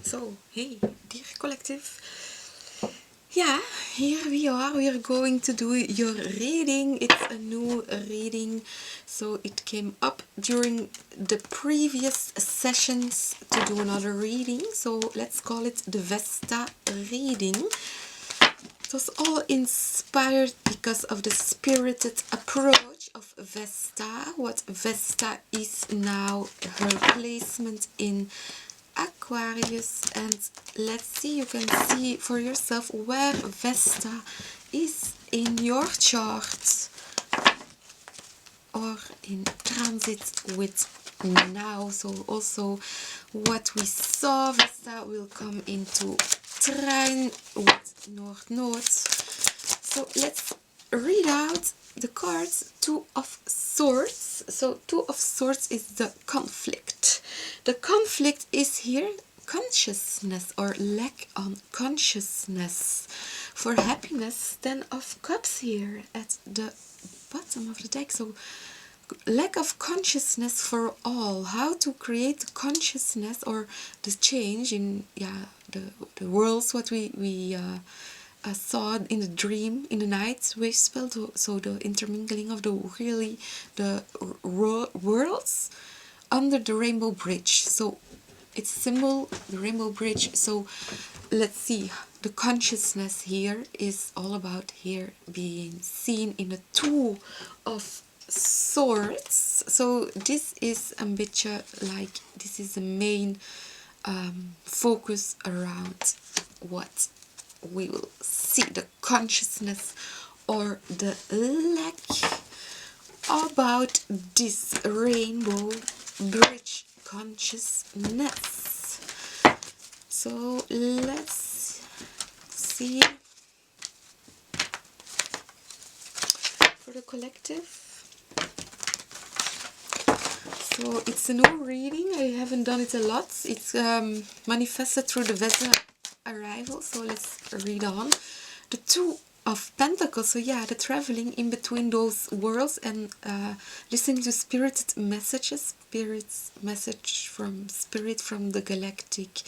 So, hey, dear collective. Yeah, here we are. We are going to do your reading. It's a new reading. So it came up during the previous sessions to do another reading. So let's call it the VESTA reading. It was all inspired because of the spirited approach of VESTA. What VESTA is now, her placement in Aquarius, and let's see, you can see for yourself where VESTA is in your chart or in transit with now. So also what we saw, VESTA will come into trine with North-Node. So let's read out the cards. Two of Swords. So Two of Swords is the conflict. The conflict is here consciousness or lack on consciousness. For happiness, Ten of Cups here at the bottom of the deck. So lack of consciousness for all. How to create consciousness or the change in the worlds what we saw in the dream, in the night wave spell. So the intermingling of the worlds under the rainbow bridge. So it's symbol, the rainbow bridge. So let's see, the consciousness here is all about here being seen in the Two of Swords. So this is a bit like, this is the main focus around what we will see, the consciousness or the lack about this rainbow bridge consciousness. So let's see for the collective. So it's a new reading. I haven't done it a lot. It's manifested through the VESTA arrival. So let's read on. The Two of Pentacles. So yeah, the traveling in between those worlds and listening to spirited messages. Spirit's message from spirit, from the galactic,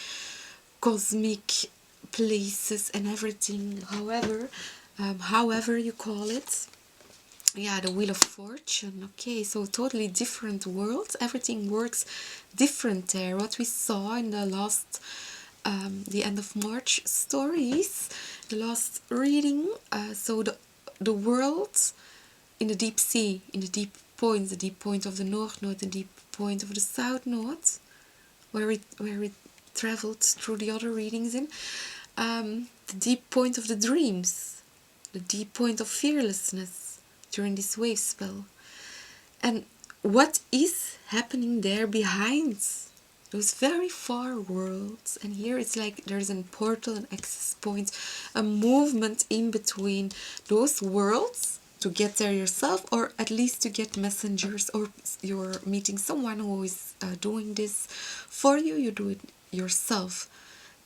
cosmic places and everything. However you call it. Yeah, the Wheel of Fortune. Okay, so totally different worlds. Everything works different there. What we saw in the last, the end of March stories, the last reading. So the world in the deep sea, in the deep point of the North Node, the deep point of the South Node, where it traveled through the other readings in, the deep point of the dreams, the deep point of fearlessness during this wave spell. And what is happening there behind those very far worlds? And here it's like there's a portal, an access point, a movement in between those worlds to get there yourself, or at least to get messengers, or you're meeting someone who is doing this for you, you do it yourself.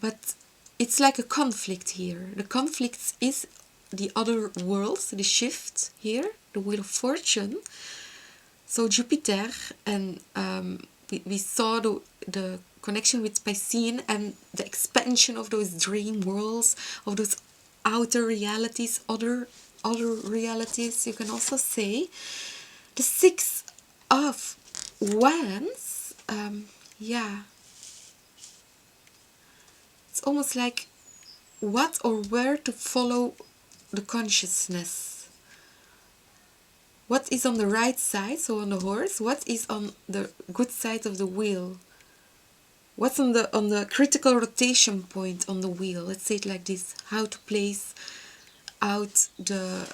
But it's like a conflict here. The conflict is the other worlds, the shift here, the Wheel of Fortune. So Jupiter, and we saw the connection with Piscean and the expansion of those dream worlds, of those outer realities, other realities, you can also say. The Six of Wands, yeah, it's almost like what or where to follow the consciousness. What is on the right side, so on the horse? What is on the good side of the wheel? What's on the critical rotation point on the wheel? Let's say it like this: how to place out the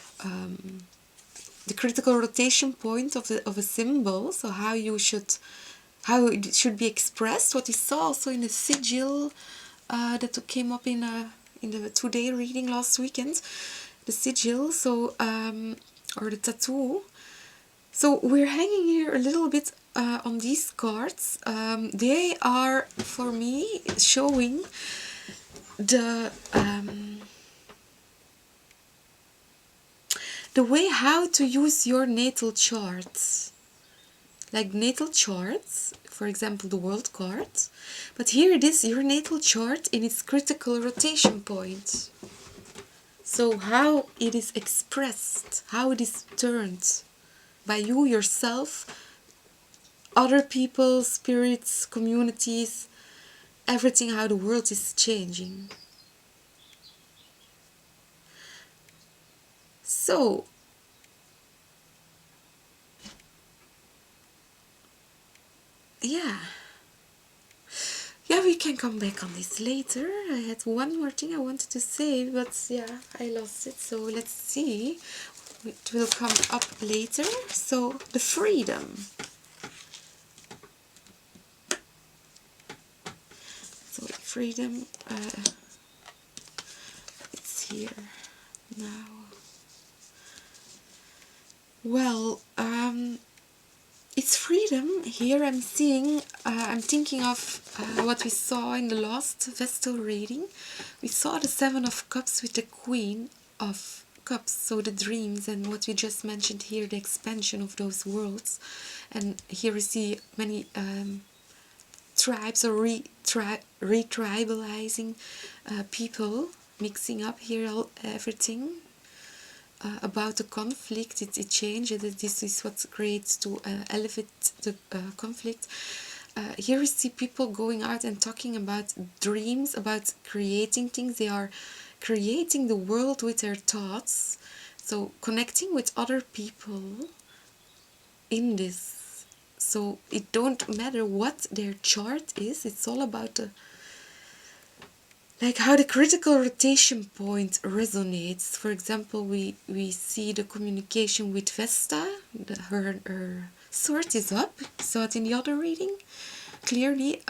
critical rotation point of a symbol. So how it should be expressed. What we saw also in the sigil that came up in the 2-day reading last weekend. The sigil, so or the tattoo. So we're hanging here a little bit on these cards. They are, for me, showing the way how to use your natal chart. like natal charts, for example the world card, but here it is your natal chart in its critical rotation point. So how it is expressed, how it is turned by you yourself, other people, spirits, communities, everything, how the world is changing. So yeah, we can come back on this later. I had one more thing I wanted to say, but yeah, I lost it. So let's see, it will come up later. So the freedom. So freedom, it's here now. Well, it's freedom. Here I'm seeing, I'm thinking of what we saw in the last Vestal reading. We saw the Seven of Cups with the Queen of Cups, so the dreams, and what we just mentioned here, the expansion of those worlds. And here we see many tribes or re-tribalizing people, mixing up here everything. About the conflict, it changes. This is what creates to elevate the conflict. Here we see people going out and talking about dreams, about creating things. They are creating the world with their thoughts, so connecting with other people in this. So it don't matter what their chart is, it's all about the, like how the critical rotation point resonates. For example, we see the communication with Vesta, her sword is up, saw it in the other reading, clearly.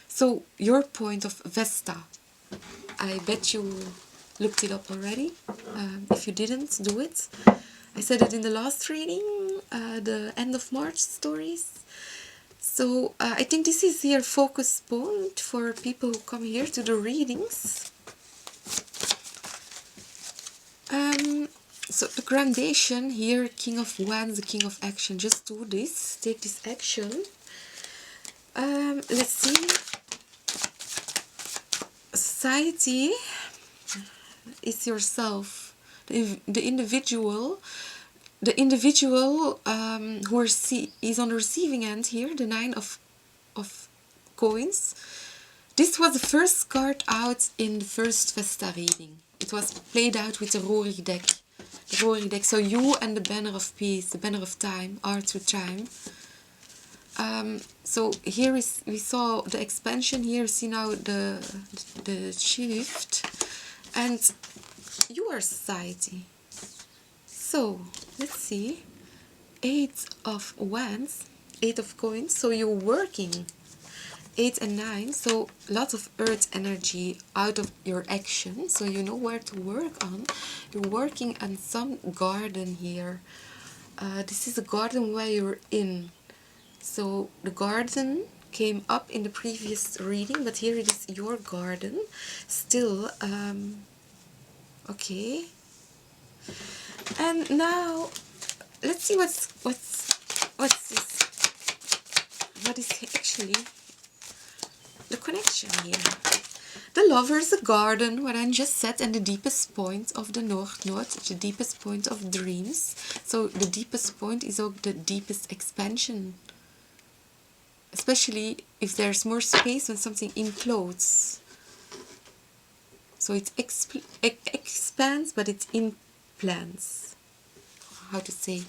So your point of Vesta, I bet you looked it up already. If you didn't, do it. I said it in the last reading, the end of March stories. So I think this is your focus point for people who come here to the readings. So the gradation here, King of Wands, the King of Action. Just do this, take this action. Let's see. Society is yourself, the individual. The individual who is on the receiving end here, the Nine of Coins. This was the first card out in the first Vesta reading. It was played out with the Rory deck. The Rory deck. So you and the Banner of Peace, the Banner of Time, are through time. So here we saw the expansion. Here see now the shift, and you are society. So let's see, Eight of Wands, Eight of Coins, so you're working, 8 and 9, so lots of earth energy out of your action, so you know where to work on. You're working on some garden here. This is a garden where you're in, so the garden came up in the previous reading, but here it is your garden still. Okay. And now let's see what's this. What is actually the connection here? The Lovers, the garden, what I just said, and the deepest point of the North Node, the deepest point of dreams. So the deepest point is also the deepest expansion, especially if there's more space when something implodes. So it expands, but it implants. How to say?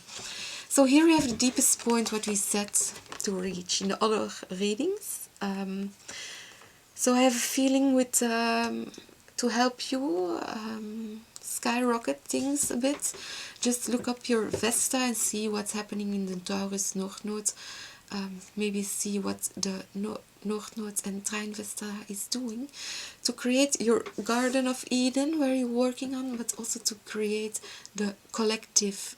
So here we have the deepest point, what we set to reach in the other readings. So I have a feeling with to help you skyrocket things a bit. Just look up your Vesta and see what's happening in the Taurus North Node. Maybe see what the North Node and Trine Vesta is doing to create your Garden of Eden, where you're working on, but also to create the collective.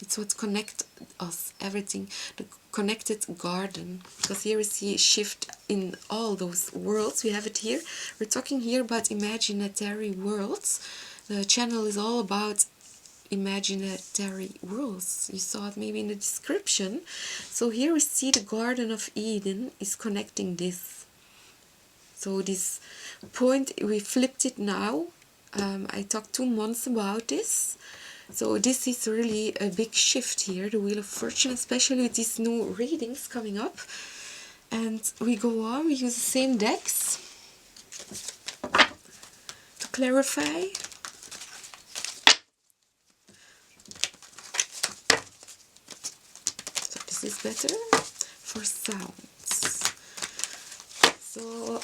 It's what connects us, everything, the connected garden. Because here we see a shift in all those worlds. We have it here. We're talking here about imaginary worlds. The channel is all about imaginary worlds. You saw it maybe in the description. So here we see the Garden of Eden is connecting this. So this point, we flipped it now. I talked 2 months about this. So this is really a big shift here, the Wheel of Fortune, especially with these new readings coming up. And we go on, we use the same decks to clarify. So this is better for sounds. So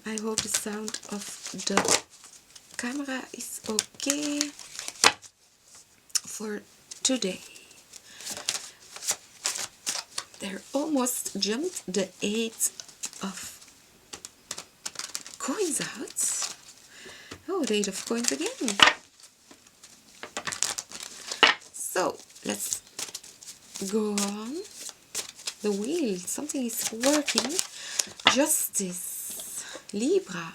I hope the sound of the camera is okay for today. They're almost jumped the 8 of coins out. Oh, the 8 of coins again. So let's go on. The wheel, something is working. Justice, Libra.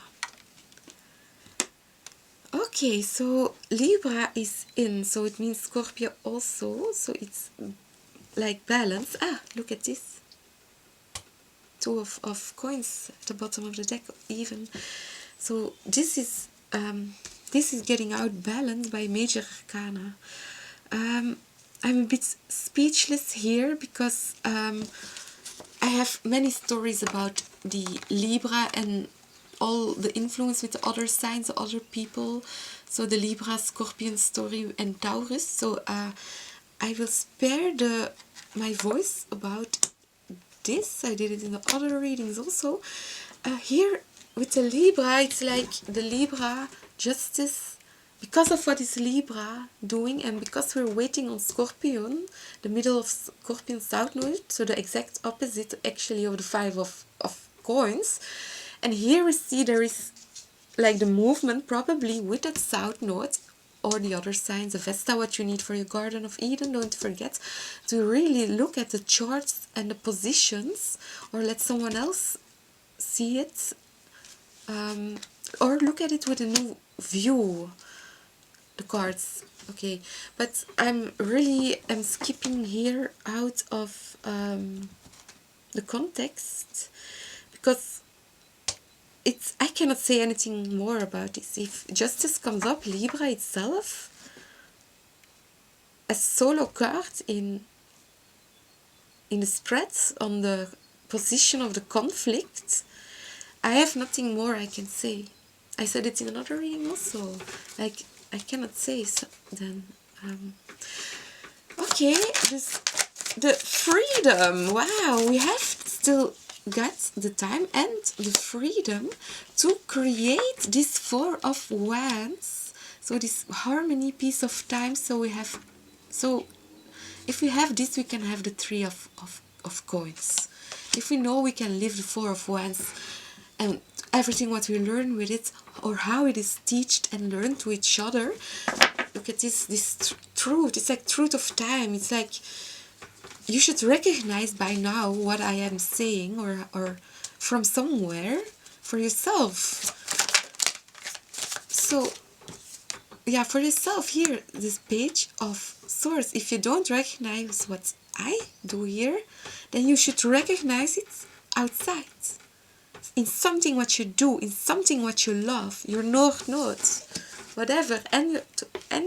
Okay, so Libra is in, so it means Scorpio also, so it's like balance. Ah, look at this. 2 of coins at the bottom of the deck even. So this is getting out balanced by major arcana. I'm a bit speechless here because I have many stories about the Libra and all the influence with the other signs, the other people. So the Libra, Scorpion story and Taurus. So I will spare my voice about this. I did it in the other readings also. Here with the Libra, it's like the Libra justice, because of what is Libra doing, and because we're waiting on Scorpion, the middle of Scorpion South Node, so the exact opposite actually of the 5 of coins. And here we see there is like the movement probably with that South Node or the other signs, the VESTA, what you need for your Garden of Eden. Don't forget to really look at the charts and the positions, or let someone else see it, or look at it with a new view, the cards. Okay, but I'm skipping here out of the context because I cannot say anything more about this. If Justice comes up, Libra itself, a solo card in the spread on the position of the conflict, I have nothing more I can say. I said it in another reading also. Like, I cannot say so then. Okay, the freedom. Wow, we have still got the time and the freedom to create this 4 of Wands. So this harmony piece of time. So if we have this, we can have the 3 of coins. If we know we can live the 4 of Wands and everything what we learn with it, or how it is taught and learned to each other. Look at this truth. It's like truth of time. It's like you should recognize by now what I am saying, or from somewhere for yourself. So yeah, for yourself here, this Page of Swords. If you don't recognize what I do here, then you should recognize it outside. In something what you do, in something what you love, your North Node, whatever, and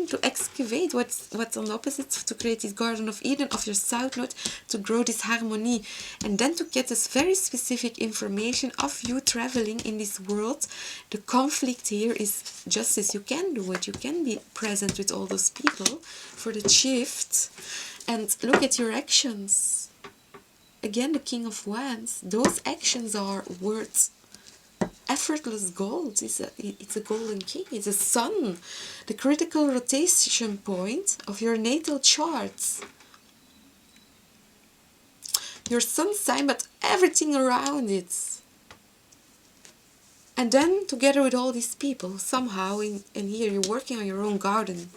to excavate what's on the opposite, to create this Garden of Eden of your South Node, to grow this harmony, and then to get this very specific information of you traveling in this world. The conflict here is justice. You can do it. You can be present with all those people for the shift, and look at your actions. Again, the King of Wands. Those actions are worth effortless gold. It's a golden king. It's a sun. The critical rotation point of your natal charts. Your sun sign, but everything around it. And then together with all these people, somehow in here you're working on your own garden.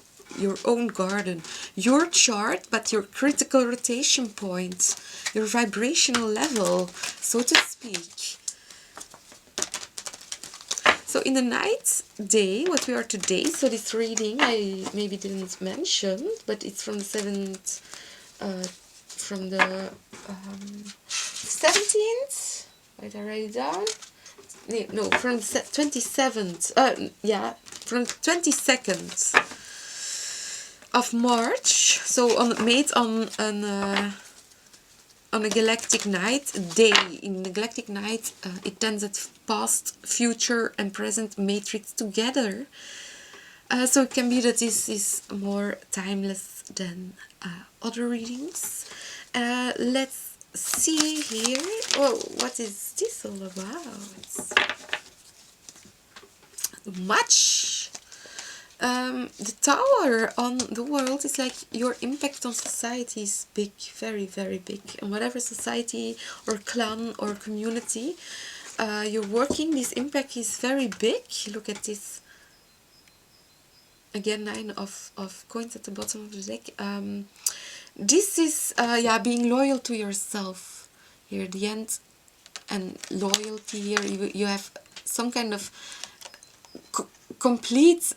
Your chart, but your critical rotation point, your vibrational level, so to speak. So So in the night day, what we are today, so this reading I maybe didn't mention, but it's from the 7th, from the 17th, wait, I write it down, no, from 27th, yeah, from 22nd of March, so made on a galactic night day. In the galactic night, it tends at past, future and present matrix together. So it can be that this is more timeless than other readings. Let's see here. Oh, what is this all about? Much. The tower on the world is like your impact on society is big, very, very big. And whatever society or clan or community you're working, this impact is very big. Look at this. Again, 9 of coins at the bottom of the deck. This is yeah, being loyal to yourself. Here at the end, and loyalty here, you have some kind of complete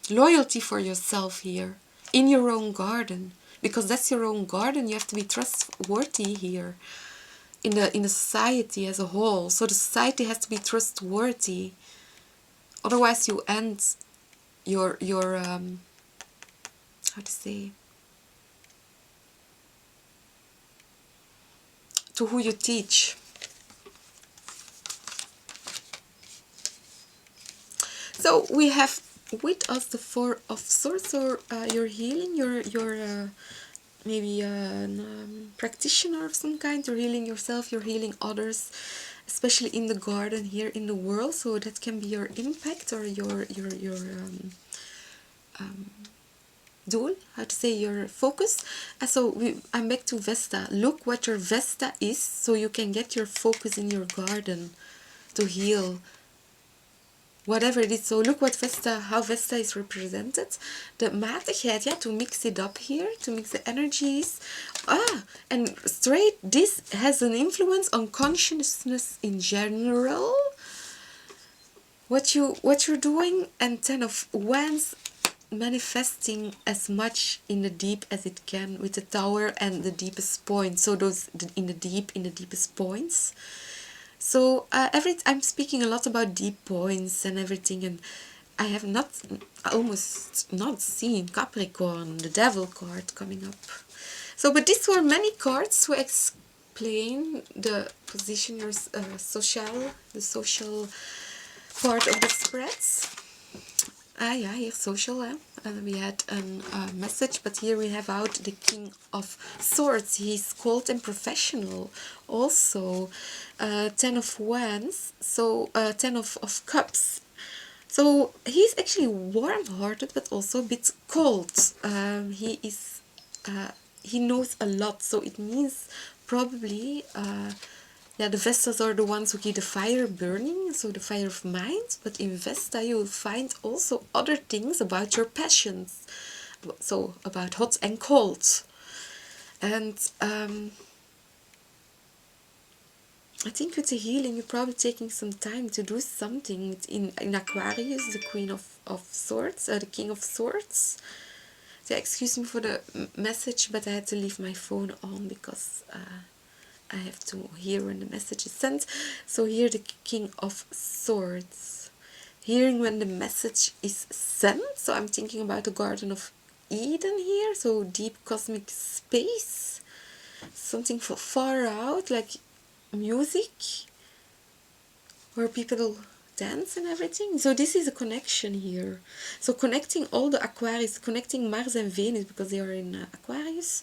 loyalty for yourself here in your own garden, because that's your own garden. You have to be trustworthy here in the society as a whole. So the society has to be trustworthy, otherwise you end your how to say, to who you teach. So we have with us the 4 of Swords, so you're healing, you're maybe a practitioner of some kind, you're healing yourself, you're healing others, especially in the garden here in the world. So that can be your impact or your doel, how to say, your focus. So I'm back to Vesta. Look what your Vesta is, so you can get your focus in your garden to heal whatever it is. So look what Vesta, how Vesta is represented. The matigheid, yeah, to mix it up here, to mix the energies. And straight, this has an influence on consciousness in general. What you're doing, and 10 of Wands, manifesting as much in the deep as it can with the Tower and the deepest point. So those in the deepest points. So I'm speaking a lot about deep points and everything, and I have almost not seen Capricorn, the Devil card, coming up. So, but these were many cards to explain the position, your the social part of the spreads. Yeah, here social, we had a message, but here we have out the King of Swords. He's cold and professional. Also, 10 of Wands, so 10 of Cups. So he's actually warm-hearted, but also a bit cold. He knows a lot, so it means probably yeah, the Vestas are the ones who keep the fire burning, so the fire of mind. But in Vesta you will find also other things about your passions, so about hot and cold. And I think with the healing you're probably taking some time to do something. In Aquarius, the Queen of Swords, the King of Swords. So excuse me for the message, but I had to leave my phone on because I have to hear when the message is sent. So here the King of Swords. Hearing when the message is sent. So I'm thinking about the Garden of Eden here. So deep cosmic space. Something far out, like music. Where people dance and everything. So this is a connection here. So connecting all the Aquarius, connecting Mars and Venus because they are in Aquarius.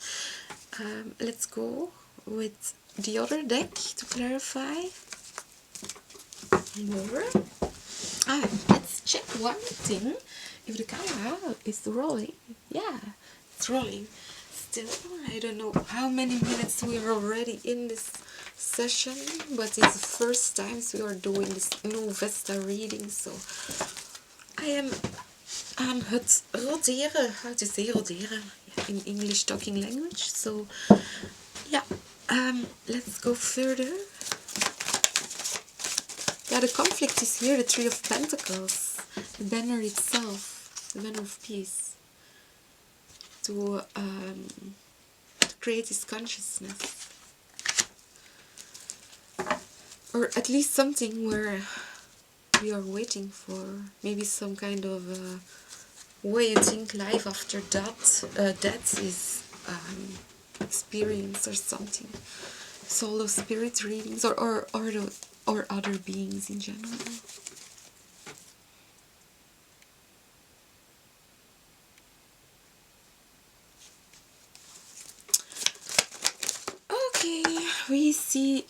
Let's go with the other deck to clarify more. Let's check one thing. If the camera is rolling. Yeah, it's rolling. Still, I don't know how many minutes we are already in this session, but it's the first time we are doing this new Vesta reading, so I am aan het roderen. How to say roderen in English talking language. So yeah, let's go further. Yeah, the conflict is here, the Three of Pentacles, the banner itself, the banner of peace, to create this consciousness, or at least something where we are waiting for, maybe some kind of way you think life after death is experience or something. Solo spirit readings, or other beings in general. Okay, we see,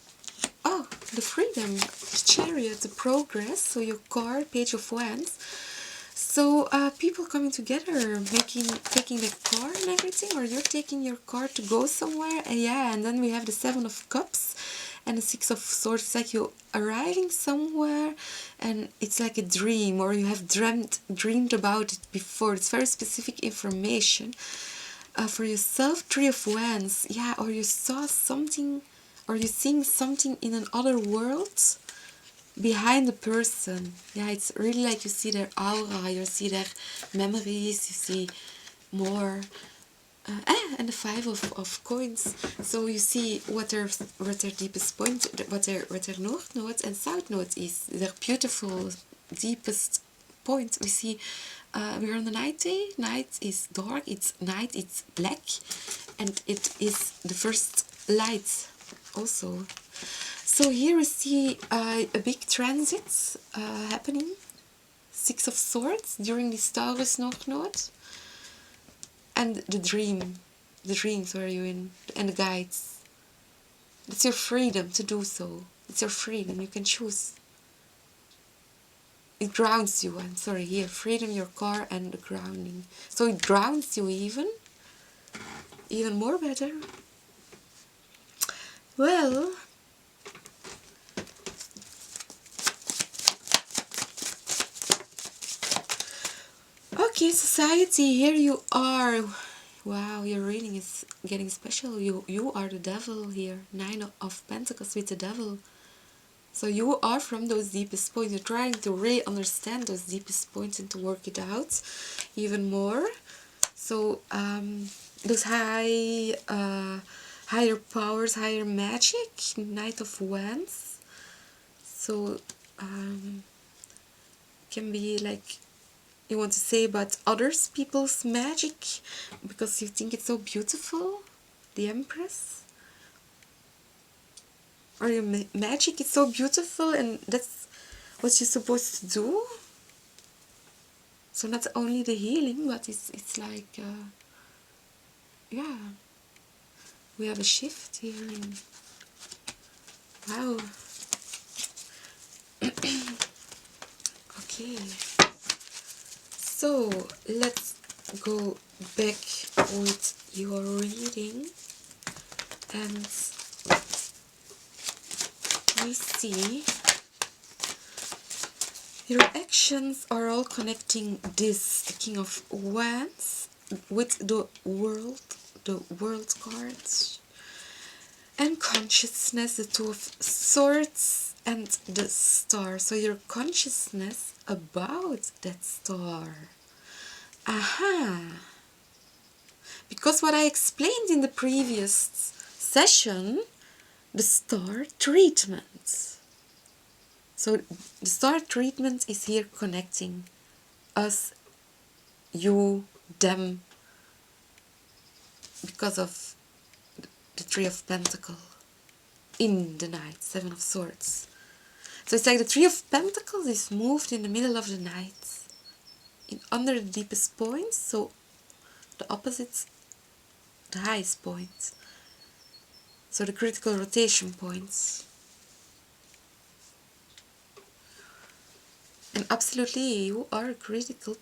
oh, the freedom, the chariot, the progress, so your card, Page of Wands. So people coming together, taking the car and everything, or you're taking your car to go somewhere. Yeah, and then we have the Seven of Cups and the Six of Swords. It's like you're arriving somewhere and it's like a dream, or you have dreamed about it before. It's very specific information for yourself. Three of Wands, yeah, or you saw something, or you're seeing something in another world behind the person. Yeah, it's really like you see their aura, you see their memories, you see more. And the Five of Coins. So you see what their deepest point, what their north node and south node is. Their beautiful deepest point. We see we're on the night day. Night is dark. It's night. It's black, and it is the first light also. So here we see a big transit happening, Six of Swords, during this Taurus North Node. And the dreams where you're in, and the guides. It's your freedom to do so. It's your freedom, you can choose. It grounds you, I'm sorry, here, freedom, your car, and the grounding. So it grounds you even more better. Well, okay, society, here you are. Wow, your reading is getting special. You are the devil here. Nine of Pentacles with the devil. So you are from those deepest points. You're trying to really understand those deepest points and to work it out even more. So those higher powers, higher magic, Knight of Wands. So can be like you want to say about others people's magic because you think it's so beautiful, the Empress, or your magic is so beautiful and that's what you're supposed to do. So not only the healing, but it's like yeah, we have a shift here in, wow. Okay, so let's go back with your reading, and we see your actions are all connecting this, the King of Wands, with the world cards, and consciousness, the Two of Swords, and the Star. So your consciousness about that star. Aha! Because what I explained in the previous session, the star treatment. So the star treatment is here connecting us, you, them, because of the Three of Pentacles in the night, Seven of Swords. So it's like the Three of Pentacles is moved in the middle of the night, under the deepest point, so the opposite, the highest point. So the critical rotation points. And absolutely, you are a critical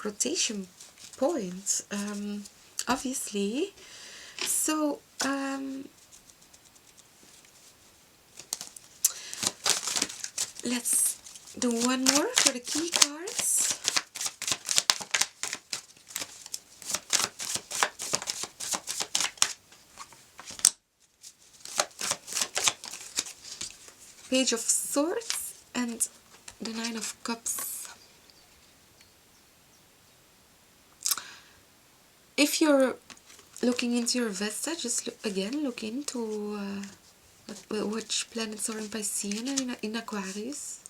rotation point, obviously. So, let's do one more for the key cards. Page of Swords and the Nine of Cups. If you're looking into your Vesta, just look into which planets are in Piscean and in Aquarius.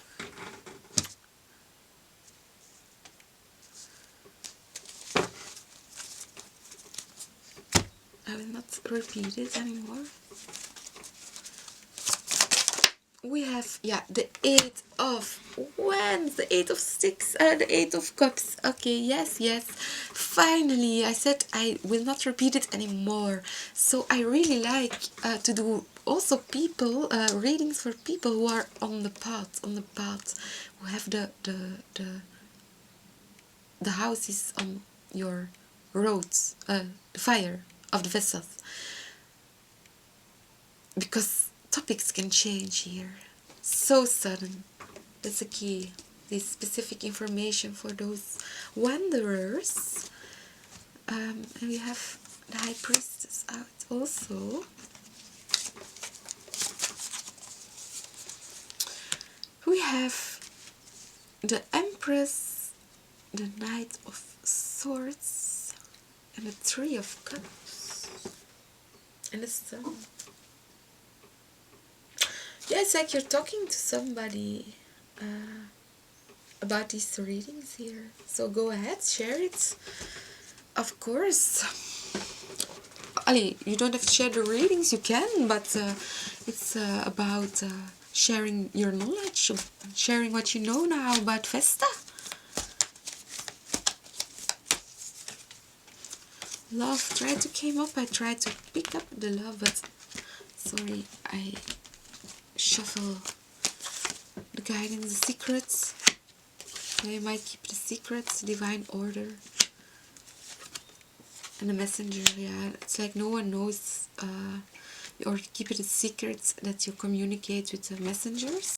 I will not repeat it anymore. We have, yeah, the Eight of Wands, the Eight of Sticks, the Eight of Cups. Okay, yes, yes. Finally, I said I will not repeat it anymore. So I really like to do also people readings for people who are on the path, who have the houses on your roads, the fire of the vessels, because topics can change here so sudden. That's the key. This specific information for those wanderers. And we have the High Priestess out also. We have the Empress, the Knight of Swords, and the Three of Cups, and the Sun. Yeah, it's like you're talking to somebody about these readings here. So go ahead, share it. Of course. Ali, you don't have to share the readings, you can, but it's about sharing your knowledge, sharing what you know now about Vesta. Love tried to come up. I tried to pick up the love, but sorry, I shuffle the guidance, the secrets. I might keep the secrets, divine order, and the messenger. Yeah, it's like no one knows, or keep it a secret that you communicate with the messengers.